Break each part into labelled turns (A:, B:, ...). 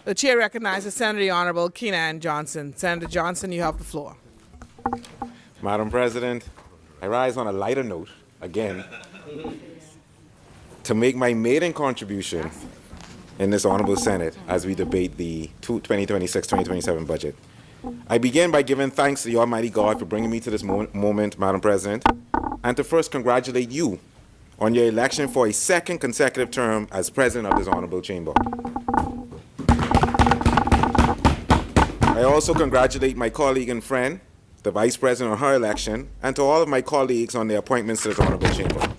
A: The chair recognizes Senator the Honorable Keenan Johnson. Senator Johnson, you have the floor.
B: Madam President, I rise on a lighter note again to make my maiden contribution in this Honorable Senate as we debate the 2026-2027 budget. I begin by giving thanks to the Almighty God for bringing me to this moment, Madam President, and to first congratulate you on your election for a second consecutive term as President of this Honorable Chamber. I also congratulate my colleague and friend, the Vice President, on her election, and to all of my colleagues on their appointments to this Honorable Chamber.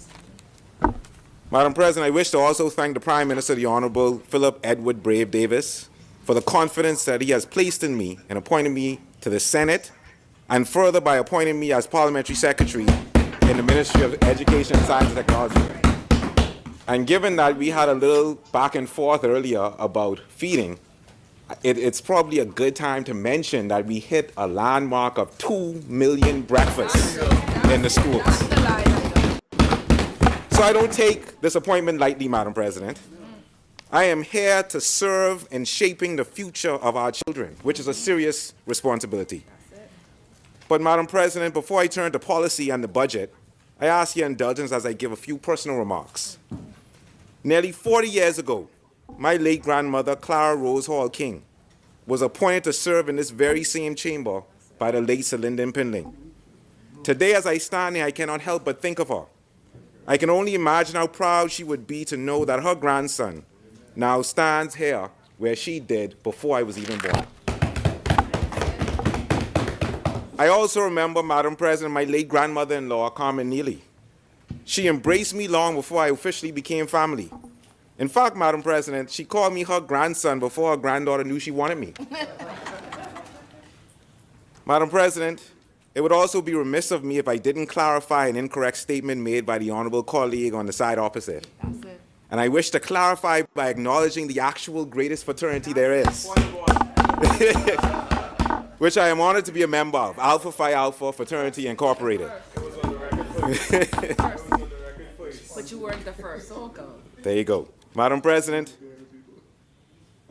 B: Madam President, I wish to also thank the Prime Minister, the Honorable Philip Edward Brave Davis, for the confidence that he has placed in me and appointed me to the Senate, and further by appointing me as Parliamentary Secretary in the Ministry of Education, Science and Technology. And given that we had a little back and forth earlier about feeding, it's probably a good time to mention that we hit a landmark of 2 million breakfasts in the schools. So I don't take this appointment lightly, Madam President. I am here to serve in shaping the future of our children, which is a serious responsibility. But, Madam President, before I turn to policy and the budget, I ask your indulgence as I give a few personal remarks. Nearly 40 years ago, my late grandmother, Clara Rose Hall King, was appointed to serve in this very same chamber by the late Sir Lyndon Pindling. Today, as I stand here, I cannot help but think of her. I can only imagine how proud she would be to know that her grandson now stands here where she did before I was even born. I also remember, Madam President, my late grandmother-in-law, Carmen Neely. She embraced me long before I officially became family. In fact, Madam President, she called me her grandson before her granddaughter knew she wanted me. Madam President, it would also be remiss of me if I didn't clarify an incorrect statement made by the honorable colleague on the side opposite. That's it. And I wish to clarify by acknowledging the actual greatest fraternity there is, which I am honored to be a member of, Alpha Phi Alpha Fraternity Incorporated.
C: But you weren't the first, so go.
B: There you go. Madam President,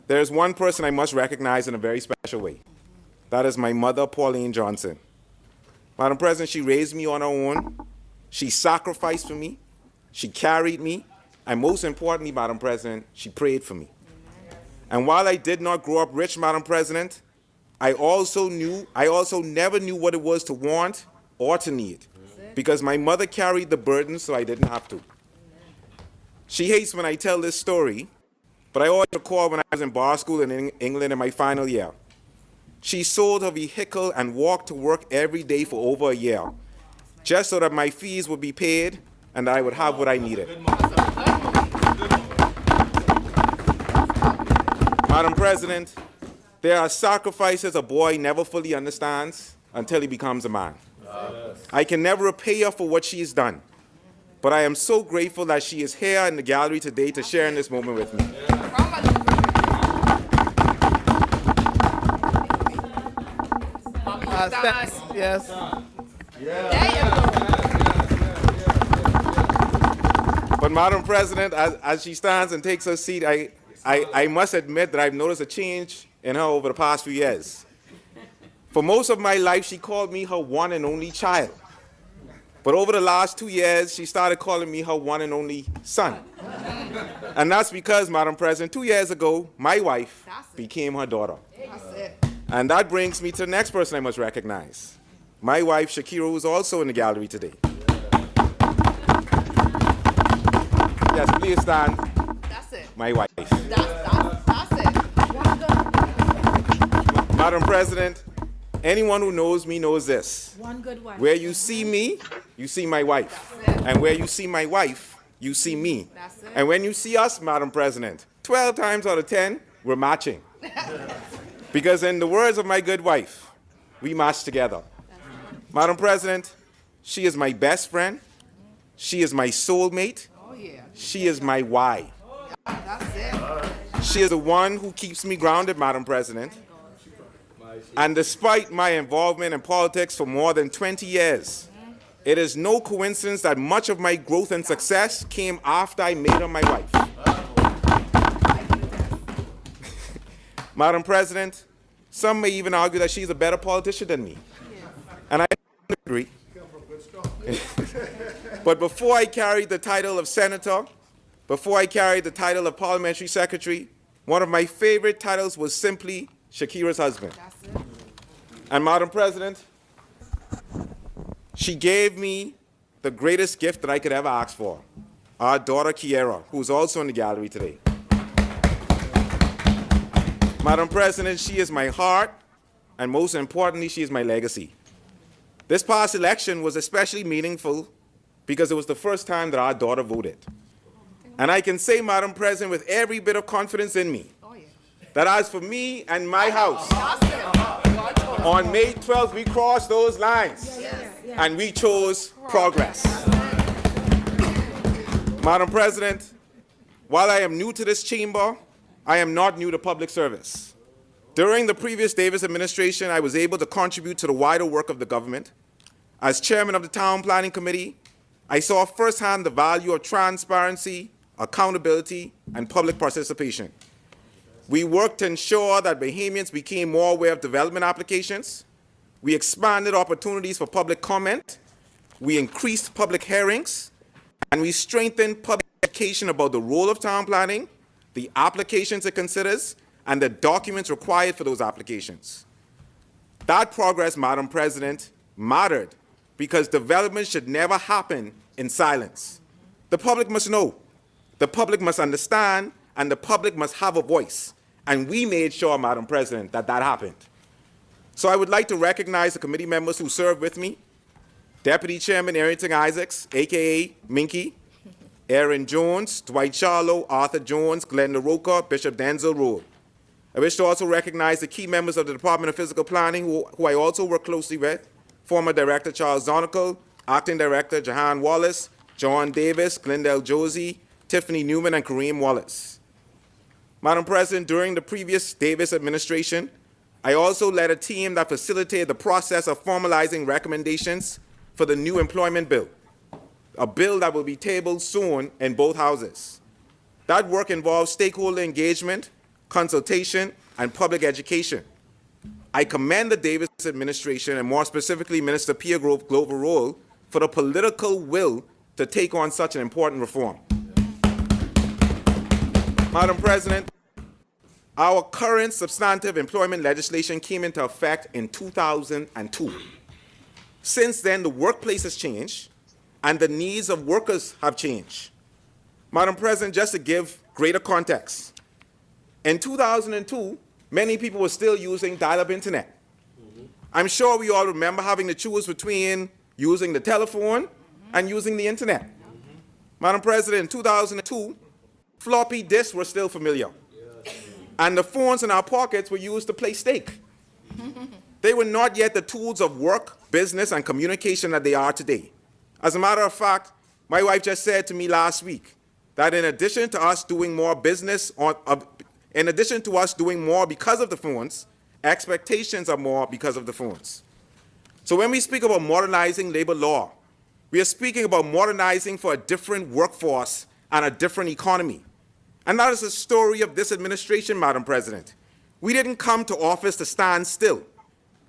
B: there is one person I must recognize in a very special way. That is my mother, Pauline Johnson. Madam President, she raised me on her own. She sacrificed for me. She carried me. And most importantly, Madam President, she prayed for me. And while I did not grow up rich, Madam President, I also never knew what it was to want or to need, because my mother carried the burden, so I didn't have to. She hates when I tell this story, but I always recall when I was in bar school in England in my final year. She sold her vehicle and walked to work every day for over a year, just so that my fees would be paid and I would have what I needed. Madam President, there are sacrifices a boy never fully understands until he becomes a man. I can never repay her for what she has done, but I am so grateful that she is here in the gallery today to share in this moment with me.
A: Yes.
B: But Madam President, as she stands and takes her seat, I must admit that I've noticed a change in her over the past few years. For most of my life, she called me her one and only child. But over the last 2 years, she started calling me her one and only son. And that's because, Madam President, 2 years ago, my wife became her daughter. And that brings me to the next person I must recognize. My wife, Shakira, who is also in the gallery today. Yes, please stand.
C: That's it.
B: My wife.
C: That's it.
B: Madam President, anyone who knows me knows this.
C: One good wife.
B: Where you see me, you see my wife. And where you see my wife, you see me.
C: That's it.
B: And when you see us, Madam President, 12 times out of 10, we're matching. Because in the words of my good wife, we match together. Madam President, she is my best friend. She is my soulmate.
C: Oh, yeah.
B: She is my why.
C: That's it.
B: She is the one who keeps me grounded, Madam President. And despite my involvement in politics for more than 20 years, it is no coincidence that much of my growth and success came after I made her my wife. Madam President, some may even argue that she's a better politician than me. And I don't agree. But before I carried the title of senator, before I carried the title of parliamentary secretary, one of my favorite titles was simply Shakira's husband.
C: That's it.
B: And Madam President, she gave me the greatest gift that I could ever ask for, our daughter Kiera, who's also in the gallery today. Madam President, she is my heart, and most importantly, she is my legacy. This past election was especially meaningful because it was the first time that our daughter voted. And I can say, Madam President, with every bit of confidence in me,
C: Oh, yeah.
B: that as for me and my house,
C: That's it.
B: on May 12th, we crossed those lines. And we chose progress. Madam President, while I am new to this chamber, I am not new to public service. During the previous Davis administration, I was able to contribute to the wider work of the government. As chairman of the Town Planning Committee, I saw firsthand the value of transparency, accountability, and public participation. We worked to ensure that Bahamians became more aware of development applications. We expanded opportunities for public comment. We increased public hearings. And we strengthened public education about the role of town planning, the applications it considers, and the documents required for those applications. That progress, Madam President, mattered because development should never happen in silence. The public must know, the public must understand, and the public must have a voice. And we made sure, Madam President, that that happened. So I would like to recognize the committee members who served with me: Deputy Chairman Arrington Isaacs, a.k.a. Minky, Aaron Jones, Dwight Charlo, Arthur Jones, Glenda Roca, Bishop Denzel Road. I wish to also recognize the key members of the Department of Physical Planning who I also work closely with: former Director Charles Donegal, Acting Director Jahan Wallace, John Davis, Glendale Josie, Tiffany Newman, and Kareem Wallace. Madam President, during the previous Davis administration, I also led a team that facilitated the process of formalizing recommendations for the new employment bill, a bill that will be tabled soon in both houses. That work involves stakeholder engagement, consultation, and public education. I commend the Davis administration, and more specifically Minister Pierre Glover-Roll, for the political will to take on such an important reform. Madam President, our current substantive employment legislation came into effect in 2002. Since then, the workplace has changed, and the needs of workers have changed. Madam President, just to give greater context, in 2002, many people were still using dial-up internet. I'm sure we all remember having to choose between using the telephone and using the internet. Madam President, in 2002, floppy disks were still familiar, and the phones in our pockets were used to play stake. They were not yet the tools of work, business, and communication that they are today. As a matter of fact, my wife just said to me last week that in addition to us doing more business, in addition to us doing more because of the phones, expectations are more because of the phones. So when we speak about modernizing labor law, we are speaking about modernizing for a different workforce and a different economy. And that is the story of this administration, Madam President. We didn't come to office to stand still.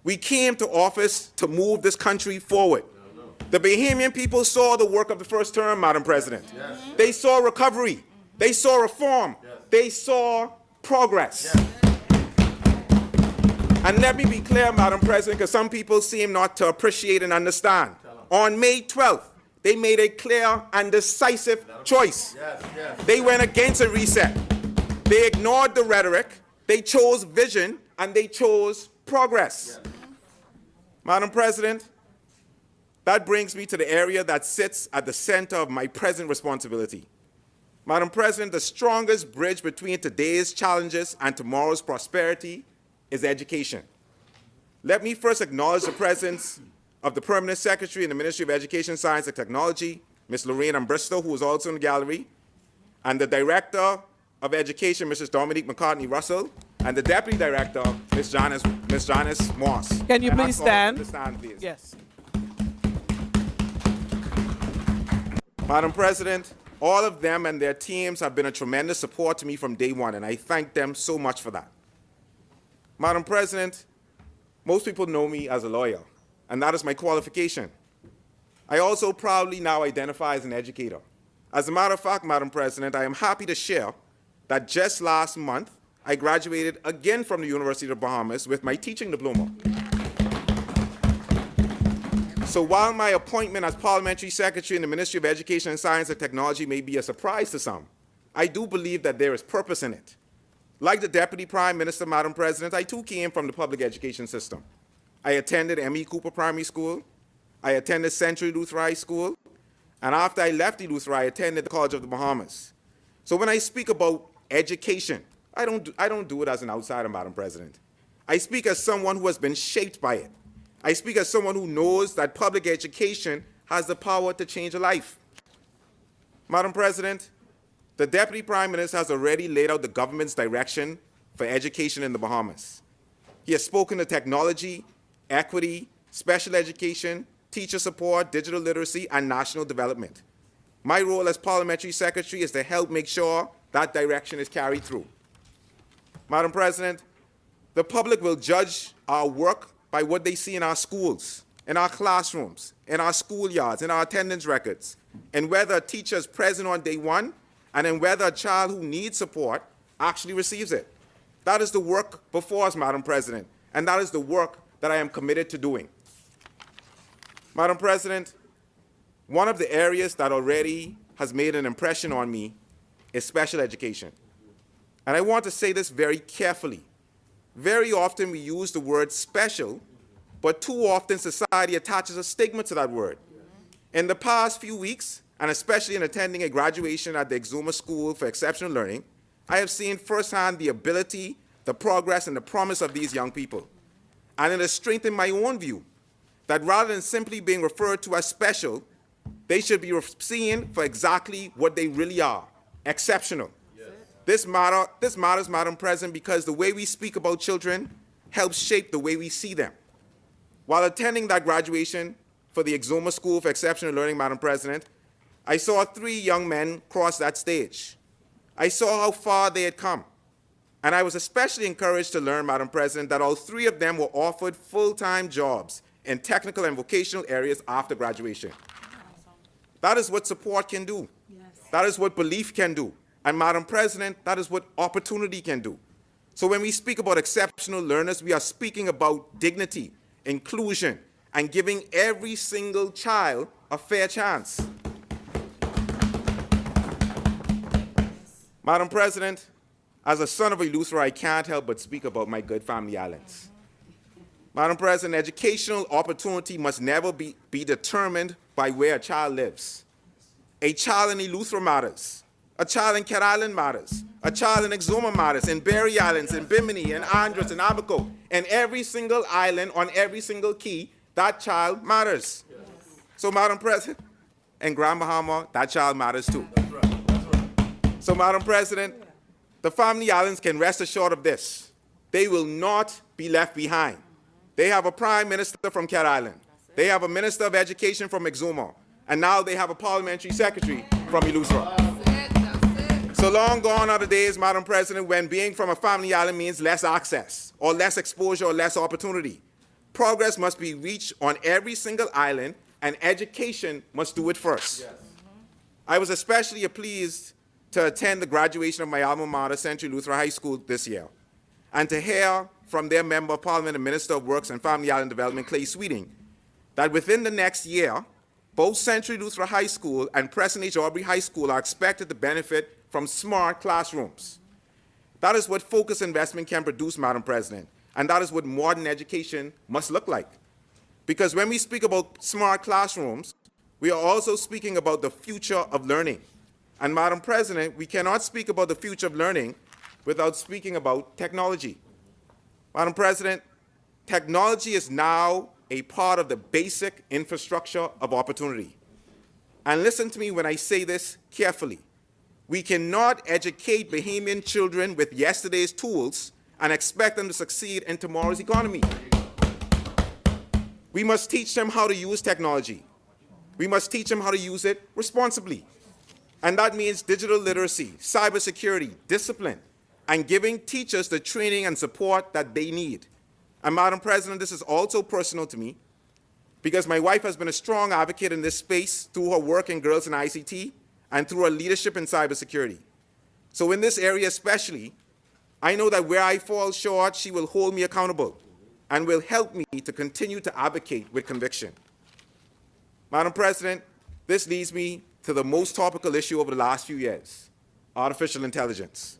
B: We came to office to move this country forward. The Bahamian people saw the work of the first term, Madam President. Yes. They saw recovery. They saw reform. Yes. They saw progress. Yes. And let me be clear, Madam President, because some people seem not to appreciate and understand. On May 12th, they made a clear and decisive choice. Yes, yes. They went against a reset. They ignored the rhetoric. They chose vision, and they chose progress. Yes. Madam President, that brings me to the area that sits at the center of my present responsibility. Madam President, the strongest bridge between today's challenges and tomorrow's prosperity is education. Let me first acknowledge the presence of the Permanent Secretary in the Ministry of Education, Science and Technology, Ms. Lorraine Ambristo, who is also in the gallery, and the Director of Education, Mrs. Dominique McCartney Russell, and the Deputy Director, Ms. Janice Moss.
A: Can you please stand?
B: Please.
A: Yes.
B: Madam President, all of them and their teams have been a tremendous support to me from day one, and I thank them so much for that. Madam President, most people know me as a lawyer, and that is my qualification. I also proudly now identify as an educator. As a matter of fact, Madam President, I am happy to share that just last month, I graduated again from the University of the Bahamas with my teaching diploma. So while my appointment as Parliamentary Secretary in the Ministry of Education and Science and Technology may be a surprise to some, I do believe that there is purpose in it. Like the Deputy Prime Minister, Madam President, I too came from the public education system. I attended M.E. Cooper Primary School, I attended Century Lutheran High School, and after I left the Lutheran, I attended the College of the Bahamas. So when I speak about education, I don't do it as an outsider, Madam President. I speak as someone who has been shaped by it. I speak as someone who knows that public education has the power to change a life. Madam President, the Deputy Prime Minister has already laid out the government's direction for education in the Bahamas. He has spoken to technology, equity, special education, teacher support, digital literacy, and national development. My role as Parliamentary Secretary is to help make sure that direction is carried through. Madam President, the public will judge our work by what they see in our schools, in our classrooms, in our schoolyards, in our attendance records, and whether a teacher is present on day one, and in whether a child who needs support actually receives it. That is the work before us, Madam President, and that is the work that I am committed to doing. Madam President, one of the areas that already has made an impression on me is special education. And I want to say this very carefully. Very often we use the word special, but too often society attaches a stigma to that word. In the past few weeks, and especially in attending a graduation at the Exuma School for Exceptional Learning, I have seen firsthand the ability, the progress, and the promise of these young people. And it has strengthened my own view that rather than simply being referred to as special, they should be seen for exactly what they really are, exceptional. This matters, Madam President, because the way we speak about children helps shape the way we see them. While attending that graduation for the Exuma School for Exceptional Learning, Madam President, I saw 3 young men cross that stage. I saw how far they had come. And I was especially encouraged to learn, Madam President, that all 3 of them were offered full-time jobs in technical and vocational areas after graduation. That is what support can do. That is what belief can do. And Madam President, that is what opportunity can do. So when we speak about exceptional learners, we are speaking about dignity, inclusion, and giving every single child a fair chance. Madam President, as a son of a Lutheran, I can't help but speak about my good family islands. Madam President, educational opportunity must never be determined by where a child lives. A child in Eleuthera matters. A child in Cat Island matters. A child in Exuma matters, in Berry Islands, in Bimini, in Andros, in Abaco. And every single island, on every single key, that child matters. Yes. So, Madam President, in Grand Bahama, that child matters too. That's right. That's right. So, Madam President, the family islands can rest assured of this. They will not be left behind. They have a Prime Minister from Cat Island. They have a Minister of Education from Exuma. And now they have a Parliamentary Secretary from Eleuthera. So long gone are the days, Madam President, when being from a family island means less access, or less exposure, or less opportunity. Progress must be reached on every single island, and education must do it first. Yes. I was especially pleased to attend the graduation of my alma mater, Century Lutheran High School, this year, and to hear from their Member of Parliament and Minister of Works and Family Island Development, Clay Sweeting, that within the next year, both Century Lutheran High School and Preston H. Aubrey High School are expected to benefit from smart classrooms. That is what focused investment can produce, Madam President, and that is what modern education must look like. Because when we speak about smart classrooms, we are also speaking about the future of learning. And Madam President, we cannot speak about the future of learning without speaking about technology. Madam President, technology is now a part of the basic infrastructure of opportunity. And listen to me when I say this carefully. We cannot educate Bahamian children with yesterday's tools and expect them to succeed in tomorrow's economy. We must teach them how to use technology. We must teach them how to use it responsibly. And that means digital literacy, cybersecurity, discipline. and giving teachers the training and support that they need. And Madam President, this is also personal to me because my wife has been a strong advocate in this space through her work in Girls in ICT and through her leadership in cybersecurity. So in this area especially, I know that where I fall short, she will hold me accountable and will help me to continue to advocate with conviction. Madam President, this leads me to the most topical issue over the last few years, artificial intelligence.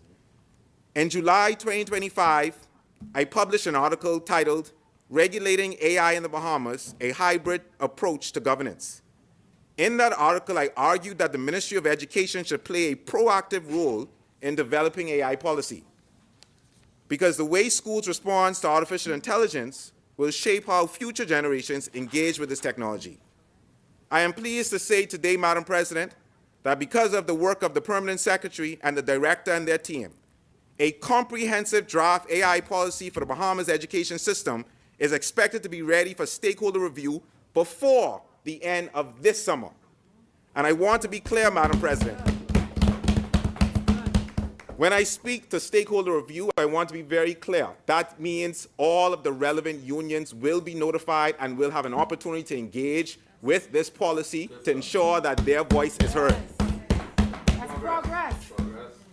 B: In July 2025, I published an article titled, Regulating AI in the Bahamas, a Hybrid Approach to Governance. In that article, I argued that the Ministry of Education should play a proactive role in developing AI policy, because the way schools respond to artificial intelligence will shape how future generations engage with this technology. I am pleased to say today, Madam President, that because of the work of the Permanent Secretary and the Director and their team, a comprehensive draft AI policy for the Bahamas education system is expected to be ready for stakeholder review before the end of this summer. And I want to be clear, Madam President. When I speak to stakeholder review, I want to be very clear. That means all of the relevant unions will be notified and will have an opportunity to engage with this policy to ensure that their voice is heard.
C: That's progress.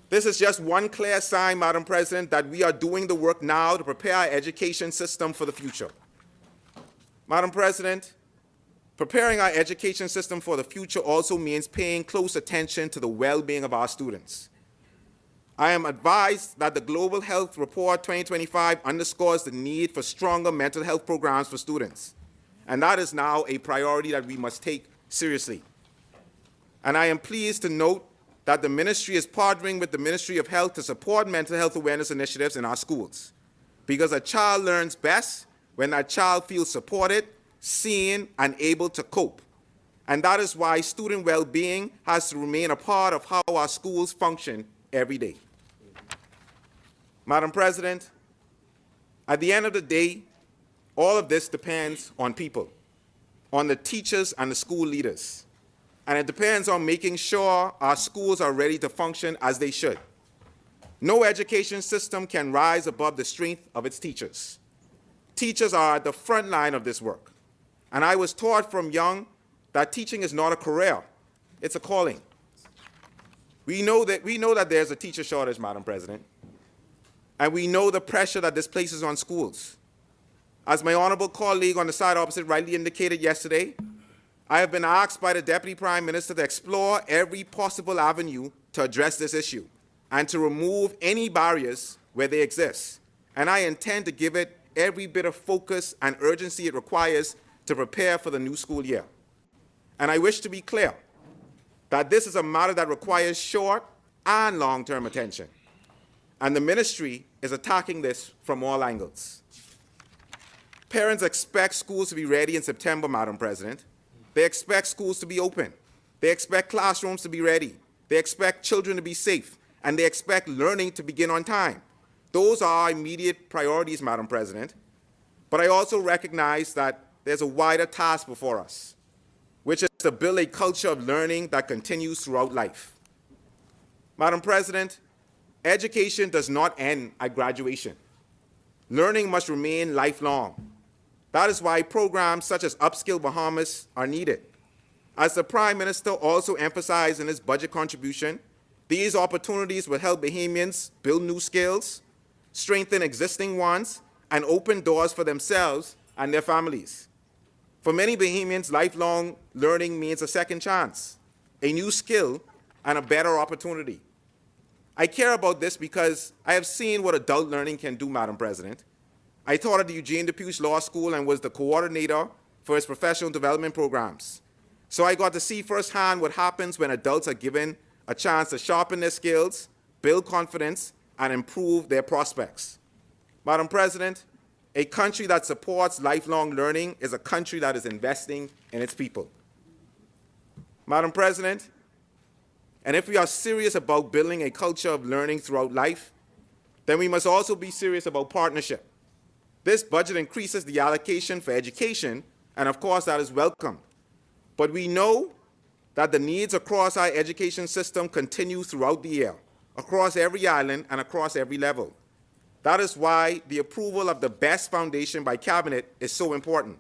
B: This is just one clear sign, Madam President, that we are doing the work now to prepare our education system for the future. Madam President, preparing our education system for the future also means paying close attention to the well-being of our students. I am advised that the Global Health Report 2025 underscores the need for stronger mental health programs for students, and that is now a priority that we must take seriously. And I am pleased to note that the ministry is partnering with the Ministry of Health to support mental health awareness initiatives in our schools, because a child learns best when that child feels supported, seen, and able to cope. And that is why student well-being has to remain a part of how our schools function every day. Madam President, at the end of the day, all of this depends on people, on the teachers and the school leaders. And it depends on making sure our schools are ready to function as they should. No education system can rise above the strength of its teachers. Teachers are at the front line of this work. And I was taught from young that teaching is not a career, it's a calling. We know that there's a teacher shortage, Madam President, and we know the pressure that this places on schools. As my honorable colleague on the side opposite rightly indicated yesterday, I have been asked by the Deputy Prime Minister to explore every possible avenue to address this issue and to remove any barriers where they exist. And I intend to give it every bit of focus and urgency it requires to prepare for the new school year. And I wish to be clear that this is a matter that requires short and long-term attention. And the ministry is attacking this from all angles. Parents expect schools to be ready in September, Madam President. They expect schools to be open. They expect classrooms to be ready. They expect children to be safe. And they expect learning to begin on time. Those are our immediate priorities, Madam President. But I also recognize that there's a wider task before us, which is to build a culture of learning that continues throughout life. Madam President, education does not end at graduation. Learning must remain lifelong. That is why programs such as Upskill Bahamas are needed. As the Prime Minister also emphasized in his budget contribution, these opportunities will help Bahamians build new skills, strengthen existing ones, and open doors for themselves and their families. For many Bahamians, lifelong learning means a second chance, a new skill, and a better opportunity. I care about this because I have seen what adult learning can do, Madam President. I taught at the Eugene Depuche Law School and was the coordinator for its professional development programs. So I got to see firsthand what happens when adults are given a chance to sharpen their skills, build confidence, and improve their prospects. Madam President, a country that supports lifelong learning is a country that is investing in its people. Madam President, and if we are serious about building a culture of learning throughout life, then we must also be serious about partnership. This budget increases the allocation for education, and of course that is welcome. But we know that the needs across our education system continue throughout the year. across every island and across every level. That is why the approval of the BEST Foundation by Cabinet is so important.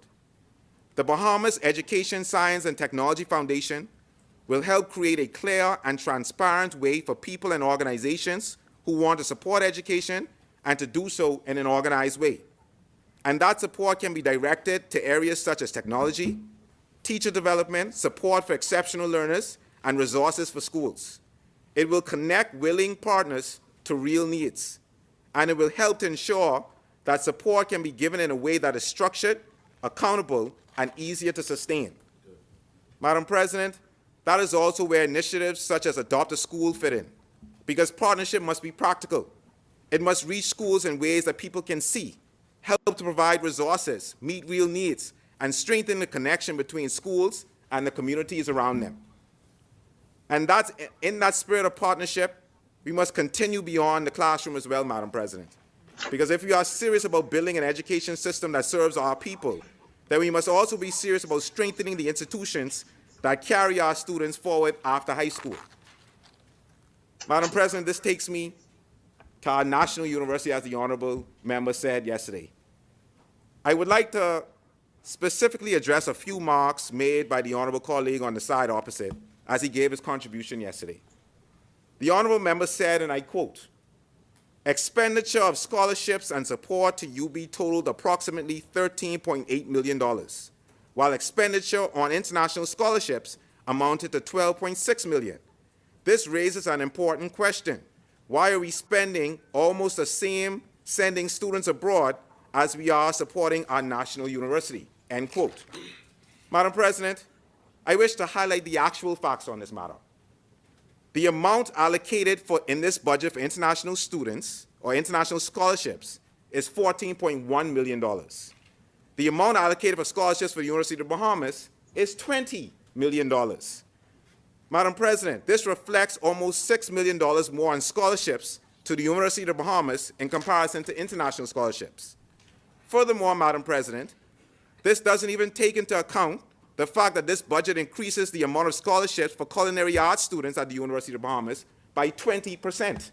B: The Bahamas Education, Science, and Technology Foundation will help create a clear and transparent way for people and organizations who want to support education and to do so in an organized way. And that support can be directed to areas such as technology, teacher development, support for exceptional learners, and resources for schools. It will connect willing partners to real needs, and it will help to ensure that support can be given in a way that is structured, accountable, and easier to sustain. Madam President, that is also where initiatives such as Adopt a School fit in, because partnership must be practical. It must reach schools in ways that people can see, help to provide resources, meet real needs, and strengthen the connection between schools and the communities around them. And that's, in that spirit of partnership, we must continue beyond the classroom as well, Madam President. Because if we are serious about building an education system that serves our people, then we must also be serious about strengthening the institutions that carry our students forward after high school. Madam President, this takes me to our national university, as the honorable member said yesterday. I would like to specifically address a few remarks made by the honorable colleague on the side opposite as he gave his contribution yesterday. The honorable member said, and I quote, "Expenditure of scholarships and support to UB totaled approximately $13.8 million, while expenditure on international scholarships amounted to $12.6 million. This raises an important question. Why are we spending almost the same sending students abroad as we are supporting our national university?" End quote. Madam President, I wish to highlight the actual facts on this matter. The amount allocated in this budget for international students or international scholarships is $14.1 million. The amount allocated for scholarships for the University of the Bahamas is $20 million. Madam President, this reflects almost $6 million more on scholarships to the University of the Bahamas in comparison to international scholarships. Furthermore, Madam President, this doesn't even take into account the fact that this budget increases the amount of scholarships for culinary arts students at the University of the Bahamas by 20%.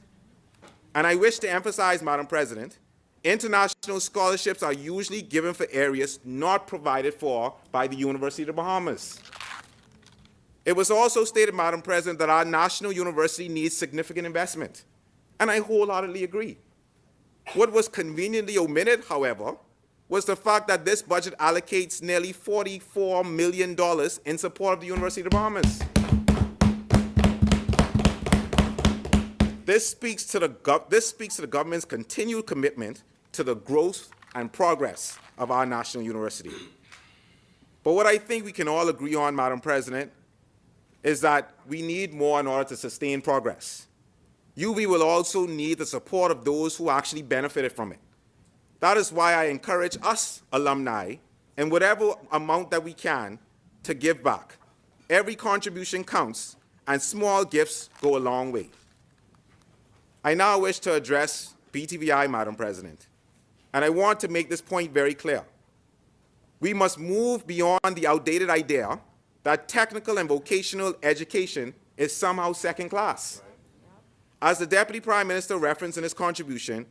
B: And I wish to emphasize, Madam President, international scholarships are usually given for areas not provided for by the University of the Bahamas. It was also stated, Madam President, that our national university needs significant investment, and I wholeheartedly agree. What was conveniently omitted, however, was the fact that this budget allocates nearly $44 million in support of the University of the Bahamas. This speaks to the government's continued commitment to the growth and progress of our national university. But what I think we can all agree on, Madam President, is that we need more in order to sustain progress. UB will also need the support of those who actually benefited from it. That is why I encourage us alumni, in whatever amount that we can, to give back. Every contribution counts, and small gifts go a long way. I now wish to address BTVI, Madam President, and I want to make this point very clear. We must move beyond the outdated idea that technical and vocational education is somehow second class. As the Deputy Prime Minister referenced in his contribution,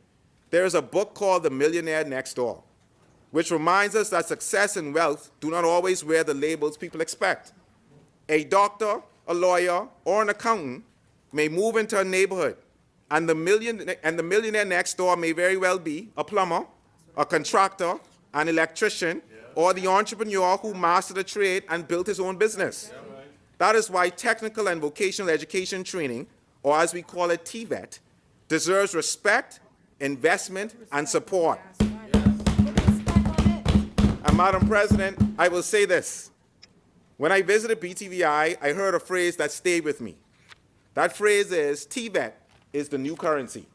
B: there is a book called The Millionaire Next Door, which reminds us that success and wealth do not always wear the labels people expect. A doctor, a lawyer, or an accountant may move into a neighborhood, and the millionaire next door may very well be a plumber, a contractor, an electrician, or the entrepreneur who mastered a trade and built his own business. That is why technical and vocational education training, or as we call it, TVET, deserves respect, investment, and support. And Madam President, I will say this. When I visited BTVI, I heard a phrase that stayed with me. That phrase is, TVET is the new currency.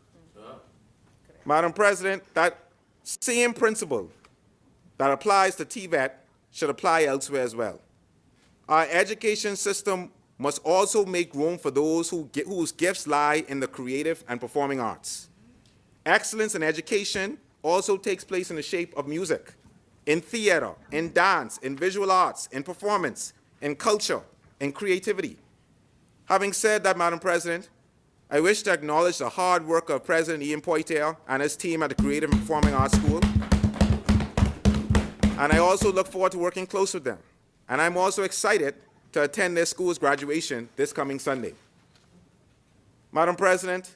B: Madam President, that same principle that applies to TVET should apply elsewhere as well. Our education system must also make room for those whose gifts lie in the creative and performing arts. Excellence in education also takes place in the shape of music, in theater, in dance, in visual arts, in performance, in culture, in creativity. Having said that, Madam President, I wish to acknowledge the hard work of President Ian Poitier and his team at the Creative and Performing Arts School. And I also look forward to working close with them. And I'm also excited to attend their school's graduation this coming Sunday. Madam President,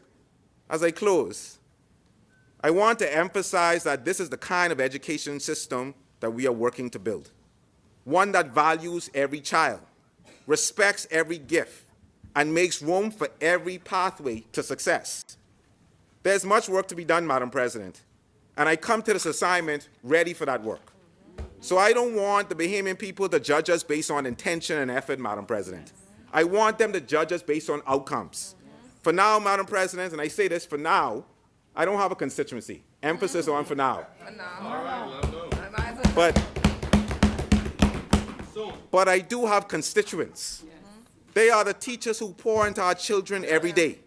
B: as I close, I want to emphasize that this is the kind of education system that we are working to build. One that values every child, respects every gift, and makes room for every pathway to success. There's much work to be done, Madam President, and I come to this assignment ready for that work. So I don't want the Bahamian people to judge us based on intention and effort, Madam President. I want them to judge us based on outcomes. For now, Madam President, and I say this for now, I don't have a constituency. Emphasis on for now. But I do have constituents. They are the teachers who pour into our children every day.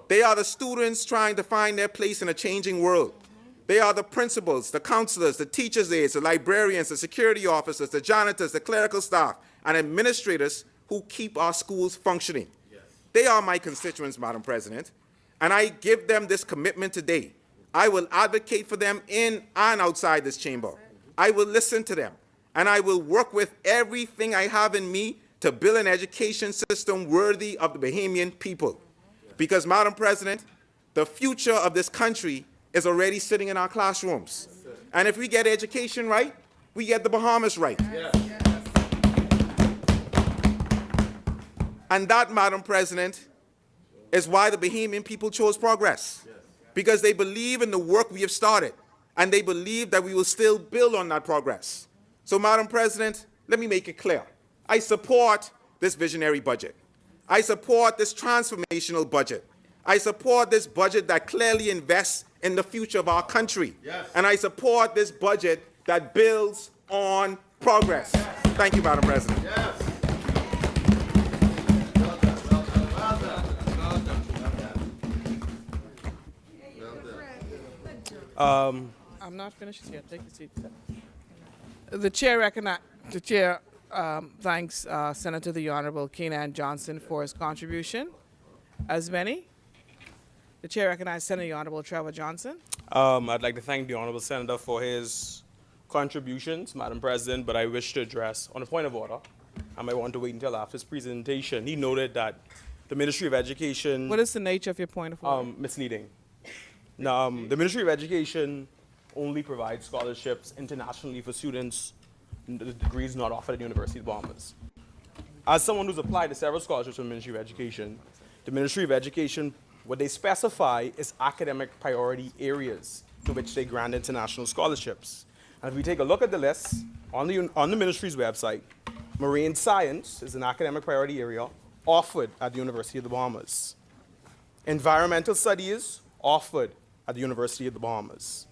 B: They are the students trying to find their place in a changing world. They are the principals, the counselors, the teachers' aides, the librarians, the security officers, the janitors, the clerical staff, and administrators who keep our schools functioning. Yes. They are my constituents, Madam President, and I give them this commitment today. I will advocate for them in and outside this chamber. I will listen to them, and I will work with everything I have in me to build an education system worthy of the Bahamian people. Because, Madam President, the future of this country is already sitting in our classrooms. And if we get education right, we get the Bahamas right. Yes. And that, Madam President, is why the Bahamian people chose progress. Yes. Because they believe in the work we have started, and they believe that we will still build on that progress. So, Madam President, let me make it clear. I support this visionary budget. I support this transformational budget. I support this budget that clearly invests in the future of our country. Yes. And I support this budget that builds on progress. Yes. Thank you, Madam President. Yes.
A: I'm not finished yet. Take a seat. The chair thanks Senator the Honorable Keenan Johnson for his contribution. As many, the chair recognizes Senator the Honorable Trevor Johnson.
D: I'd like to thank the Honorable Senator for his contributions, Madam President, but I wish to address, on a point of order, I might want to wait until after his presentation. He noted that the Ministry of Education...
A: What is the nature of your point of order?
D: Misleading. Now, the Ministry of Education only provides scholarships internationally for students the degrees not offered at the University of the Bahamas. As someone who's applied to several scholarships from the Ministry of Education, the Ministry of Education, what they specify is academic priority areas to which they grant international scholarships. And if we take a look at the list on the ministry's website, marine science is an academic priority area offered at the University of the Bahamas. Environmental studies offered at the University of the Bahamas.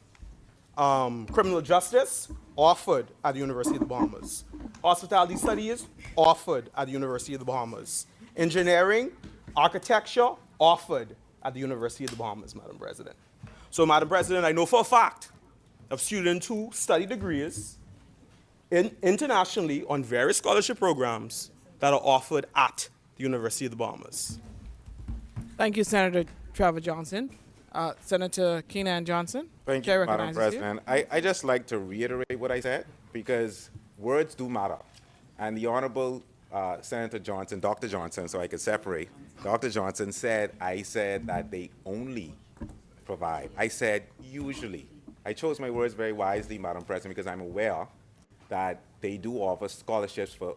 D: Criminal justice offered at the University of the Bahamas. Hospitality studies offered at the University of the Bahamas. Engineering, architecture offered at the University of the Bahamas, Madam President. So, Madam President, I know for a fact of students who study degrees internationally on various scholarship programs that are offered at the University of the Bahamas.
A: Thank you, Senator Trevor Johnson. Senator Keenan Johnson.
B: Thank you, Madam President. I just like to reiterate what I said, because words do matter. And the Honorable Senator Johnson, Dr. Johnson, so I could separate, Dr. Johnson said, I said that they only provide. I said usually. I chose my words very wisely, Madam President, because I'm aware that they do offer scholarships for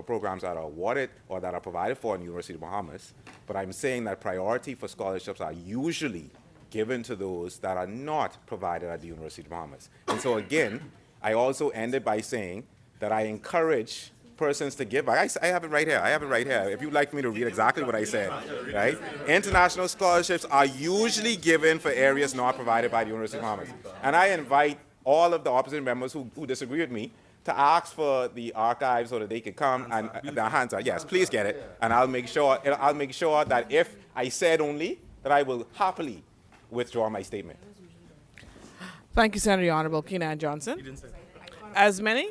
B: programs that are awarded or that are provided for in the University of the Bahamas. But I'm saying that priority for scholarships are usually given to those that are not provided at the University of the Bahamas. And so again, I also ended by saying that I encourage persons to give. I have it right here. I have it right here. If you'd like me to read exactly what I said, right? International scholarships are usually given for areas not provided by the University of the Bahamas. And I invite all of the opposition members who disagree with me to ask for the archives so that they can come and their hands are, yes, please get it. And I'll make sure that if I said only, that I will happily withdraw my statement.
A: Thank you, Senator Honorable Keenan Johnson. As many?